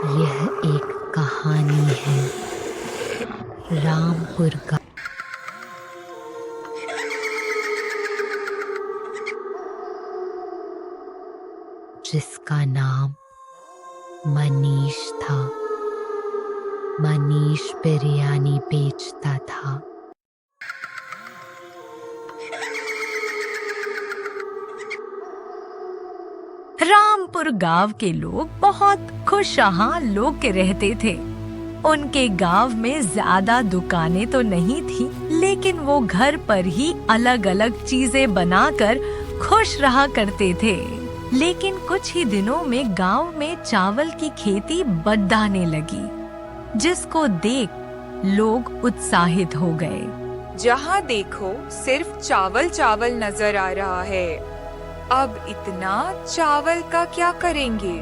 यह एक कहानी है रामपुर का, जिसका नाम मनीष था। मनीष बिरयानी बेचता था। रामपुर गांव के लोग बहुत खुशहाल लोग के रहते थे। उनके गांव में ज्यादा दुकानें तो नहीं थी, लेकिन वो घर पर ही अलग अलग चीजें बनाकर खुश रहा करते थे। लेकिन कुछ ही दिनों में गांव में चावल की खेती बढ़ने लगी, जिसको देख लोग उत्साहित हो गए। जहाँ देखो सिर्फ चावल चावल नजर आ रहा है। अब इतना चावल का क्या करेंगे?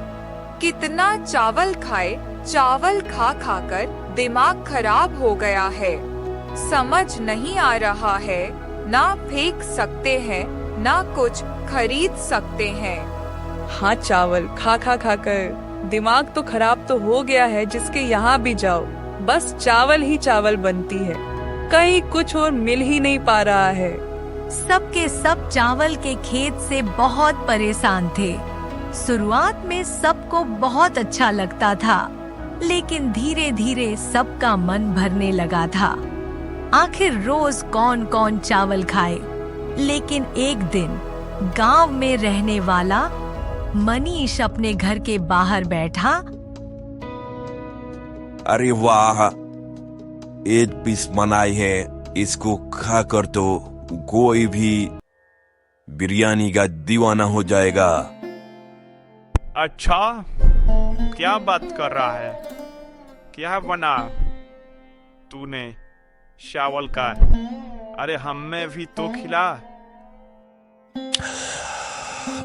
कितना चावल खाए? चावल खा खाकर दिमाग खराब हो गया है। समझ नहीं आ रहा है, ना फेंक सकते हैं, ना कुछ खरीद सकते हैं। हाँ, चावल खा खा खाकर दिमाग तो खराब तो हो गया है। जिसके यहाँ भी जाओ बस चावल ही चावल बनती है, कहीं कुछ और मिल ही नहीं पा रहा है। सबके सब चावल के खेत से बहुत परेशान थे। शुरुआत में सबको बहुत अच्छा लगता था, लेकिन धीरे धीरे सबका मन भरने लगा था। आखिर रोज कौन कौन चावल खाए? लेकिन एक दिन गांव में रहने वाला मनीष अपने घर के बाहर बैठा। अरे वाह, एक पीस बनाई है, इसको खाकर तो कोई भी बिरयानी का दीवाना हो जाएगा। अच्छा, क्या बात कर रहा है? क्या बना तूने चावल का? अरे हमें भी तो खिला।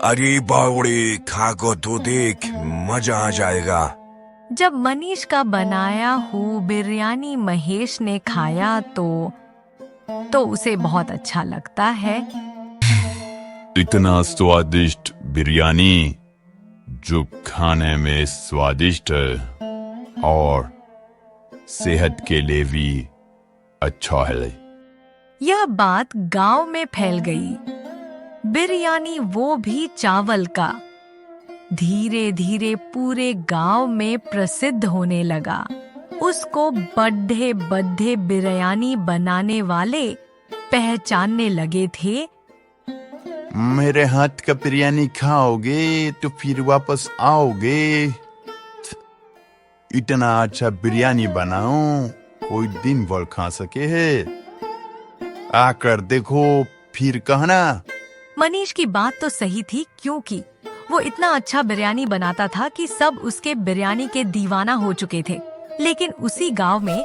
अरे बावड़े, खाकर तो देख, मजा आ जाएगा। जब मनीष का बनाया हुआ बिरयानी महेश ने खाया तो उसे बहुत अच्छा लगता है। इतना स्वादिष्ट बिरयानी, जो खाने में स्वादिष्ट है और सेहत के लिए भी अच्छा है। यह बात गांव में फैल गई। बिरयानी वो भी चावल का धीरे धीरे पूरे गांव में प्रसिद्ध होने लगा। उसको बड़े बड़े बिरयानी बनाने वाले पहचानने लगे थे। मेरे हाथ का बिरयानी खाओगे तो फिर वापस आओगे। इतना अच्छा बिरयानी बनाऊं कोई दिन भर खा सके है। आकर देखो फिर कहना। मनीष की बात तो सही थी, क्योंकि वो इतना अच्छा बिरयानी बनाता था कि सब उसके बिरयानी के दीवाना हो चुके थे। लेकिन उसी गांव में,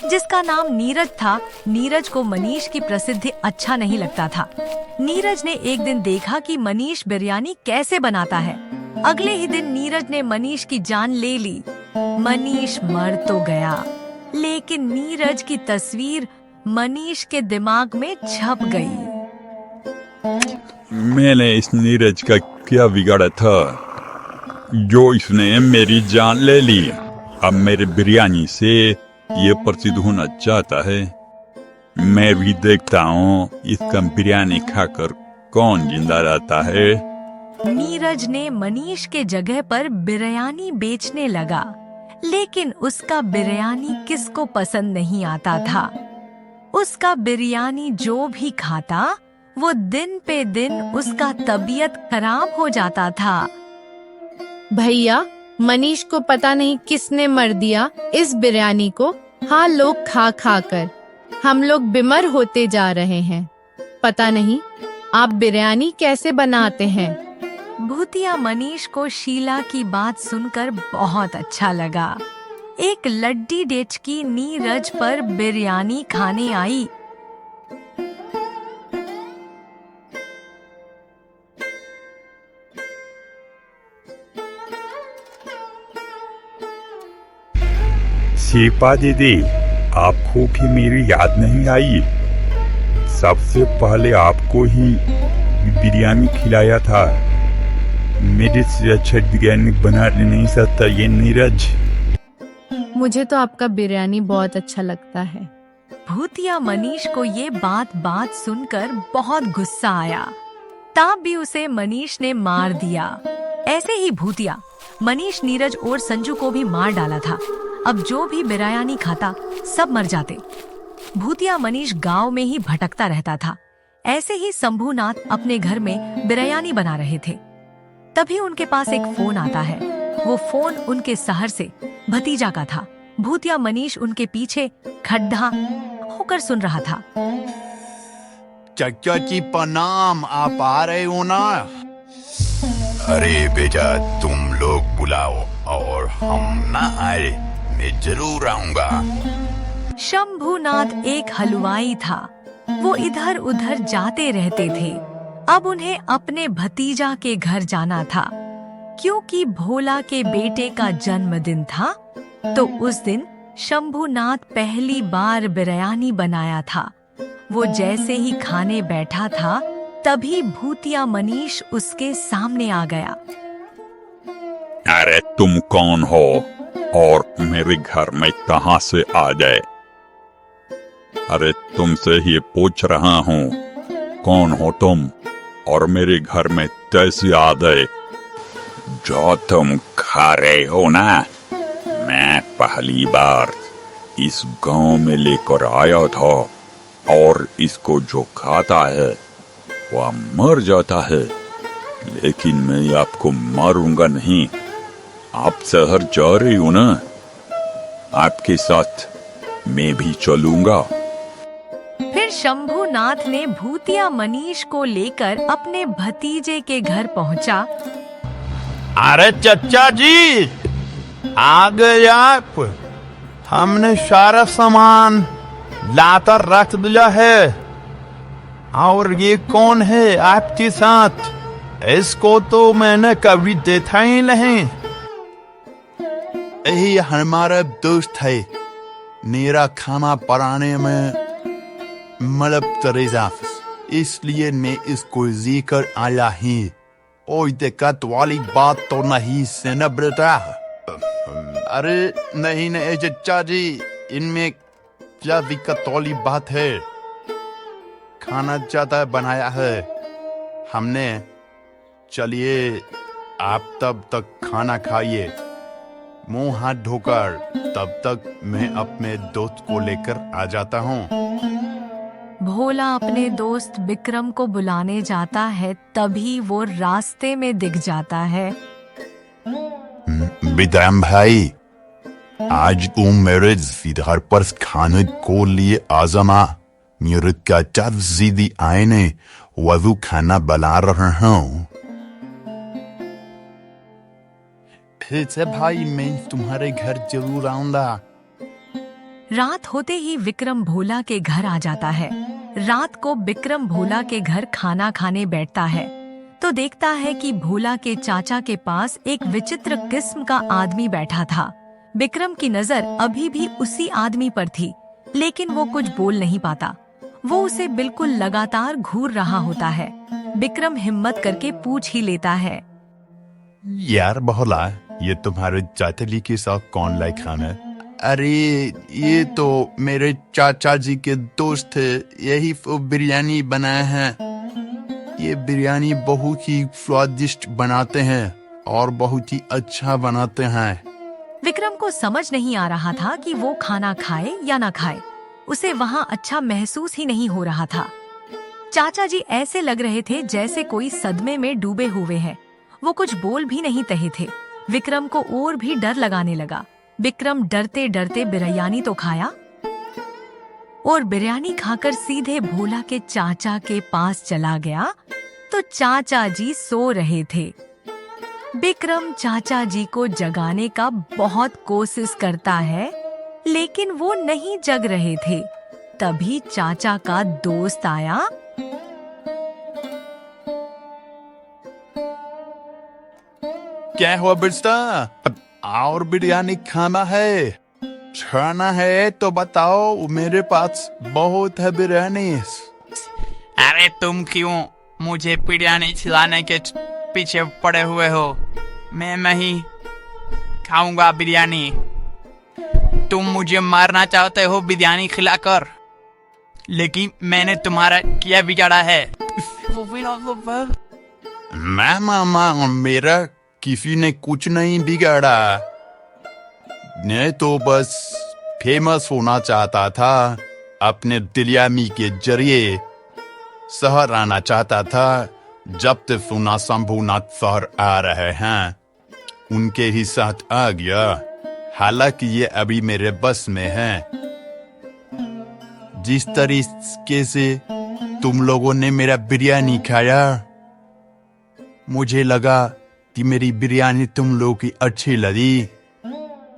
जिसका नाम नीरज था, नीरज को मनीष की प्रसिद्धि अच्छा नहीं लगता था। नीरज ने एक दिन देखा कि मनीष बिरयानी कैसे बनाता है। अगले ही दिन नीरज ने मनीष की जान ले ली। मनीष मर तो गया, लेकिन नीरज की तस्वीर मनीष के दिमाग में छप गई। मैंने इस नीरज का क्या बिगाड़ा था, जो इसने मेरी जान ले ली। अब मेरे बिरयानी से ये प्रसिद्ध होना चाहता है। मैं भी देखता हूँ इसका बिरयानी खाकर कौन जिंदा रहता है। नीरज ने मनीष के जगह पर बिरयानी बेचने लगा, लेकिन उसका बिरयानी किसको पसंद नहीं आता था। उसका बिरयानी जो भी खाता, वो दिन पे दिन उसका तबीयत खराब हो जाता था। भैया, मनीष को पता नहीं किसने मर दिया इस बिरयानी को। हाँ, लोग खा खा कर हम लोग बीमार होते जा रहे हैं। पता नहीं आप बिरयानी कैसे बनाते हैं। भूतिया मनीष को शीला की बात सुनकर बहुत अच्छा लगा। एक लड्डी डेचकी नीरज पर बिरयानी खाने आई। शिल्पा दीदी, आपको भी मेरी याद नहीं आई? सबसे पहले आपको ही बिरयानी खिलाया था। मेरे से अच्छा बिरयानी बना नहीं सकता ये नीरज। मुझे तो आपका बिरयानी बहुत अच्छा लगता है। भूतिया मनीष को ये बात सुनकर बहुत गुस्सा आया, तब भी उसे मनीष ने मार दिया। ऐसे ही भूतिया मनीष नीरज और संजू को भी मार डाला था। अब जो भी बिरयानी खाता सब मर जाते। भूतिया मनीष गांव में ही भटकता रहता था। ऐसे ही शंभूनाथ अपने घर में बिरयानी बना रहे थे, तभी उनके पास एक फोन आता है। वो फोन उनके शहर से भतीजा का था। भूतिया मनीष उनके पीछे खड्डा होकर सुन रहा था। चाचा जी प्रणाम, आप आ रहे हो ना? अरे बेटा तुम लोग बुलाओ और हम ना आए, मैं जरूर आऊंगा। शंभूनाथ एक हलवाई था। वो इधर उधर जाते रहते थे। अब उन्हें अपने भतीजा के घर जाना था, क्योंकि भोला के बेटे का जन्मदिन था। तो उस दिन शंभूनाथ पहली बार बिरयानी बनाया था। वो जैसे ही खाने बैठा था, तभी भूतिया मनीष उसके सामने आ गया। अरे तुम कौन हो और मेरे घर में कहां से आ गए? अरे तुमसे ही पूछ रहा हूँ, कौन हो तुम और मेरे घर में कैसे आ गए? जो तुम खा रहे हो ना, मैं पहली बार इस गांव में लेकर आया था, और इसको जो खाता है वह मर जाता है। लेकिन मैं आपको मारूंगा नहीं। आप शहर जा रही हो ना, आपके साथ मैं भी चलूंगा। फिर शंभूनाथ ने भूतिया मनीष को लेकर अपने भतीजे के घर पहुंचा। अरे चचा जी आ गए आप। हमने सारा सामान लाकर रख दिया है। और ये कौन है आपके साथ? इसको तो मैंने कभी देखा ही नहीं। यही हमारा दोस्त है। मेरा खाना बनाने में मतलब तरीजा, इसलिए मैं इसको जीकर आया ही। कोई दिक्कत वाली बात तो नहीं से न बेटा। अरे नहीं नहीं चचा जी, इनमें क्या दिक्कत वाली बात है? खाना ज्यादा बनाया है हमने। चलिए आप तब तक खाना खाइए, मुंह हाथ धोकर। तब तक मैं अपने दोस्त को लेकर आ जाता हूँ। भोला अपने दोस्त विक्रम को बुलाने जाता है, तभी वो रास्ते में दिख जाता है। विक्रम भाई, आज तुम मेरे घर पर खाने को लिए आजमा। मेरे चाचा दीदी आए ने वजू खाना बना रहे हूँ। भाई मैं तुम्हारे घर जरूर आऊंगा। रात होते ही विक्रम भोला के घर आ जाता है। रात को विक्रम भोला के घर खाना खाने बैठता है, तो देखता है कि भोला के चाचा के पास एक विचित्र किस्म का आदमी बैठा था। विक्रम की नजर अभी भी उसी आदमी पर थी, लेकिन वो कुछ बोल नहीं पाता। वो उसे बिल्कुल लगातार घूर रहा होता है। विक्रम हिम्मत करके पूछ ही लेता है, यार भोला, ये तुम्हारे चाचा जी के साथ कौन लाए खाना? अरे ये तो मेरे चाचा जी के दोस्त थे, यही बिरयानी बनाए हैं। ये बिरयानी बहुत ही स्वादिष्ट बनाते हैं और बहुत ही अच्छा बनाते हैं। विक्रम को समझ नहीं आ रहा था कि वो खाना खाए या ना खाए। उसे वहाँ अच्छा महसूस ही नहीं हो रहा था। चाचा जी ऐसे लग रहे थे जैसे कोई सदमे में डूबे हुए हैं। वो कुछ बोल भी नहीं रहे थे। विक्रम को और भी डर लगाने लगा। विक्रम डरते डरते बिरयानी तो खाया और बिरयानी खाकर सीधे भोला के चाचा के पास चला गया, तो चाचा जी सो रहे थे। विक्रम चाचा जी को जगाने का बहुत कोशिश करता है, लेकिन वो नहीं जग रहे थे। तभी चाचा का दोस्त आया। क्या हुआ बेटा? और बिरयानी खाना है? खाना है तो बताओ, मेरे पास बहुत है बिरयानी। अरे तुम क्यों मुझे बिरयानी खिलाने के पीछे पड़े हुए हो? मैं नहीं खाऊंगा बिरयानी। तुम मुझे मारना चाहते हो बिरयानी खिलाकर, लेकिन मैंने तुम्हारा क्या बिगाड़ा है? ना मामा, मेरा किसी ने कुछ नहीं बिगाड़ा। मैं तो बस फेमस होना चाहता था, अपने बिरयानी के जरिए शहर आना चाहता था। जब तक सुना शंभुनाथ शहर आ रहे हैं, उनके ही साथ आ गया। हालांकि ये अभी मेरे बस में है। जिस तरीके से तुम लोगों ने मेरा बिरयानी खाया, मुझे लगा कि मेरी बिरयानी तुम लोगों की अच्छी लगी।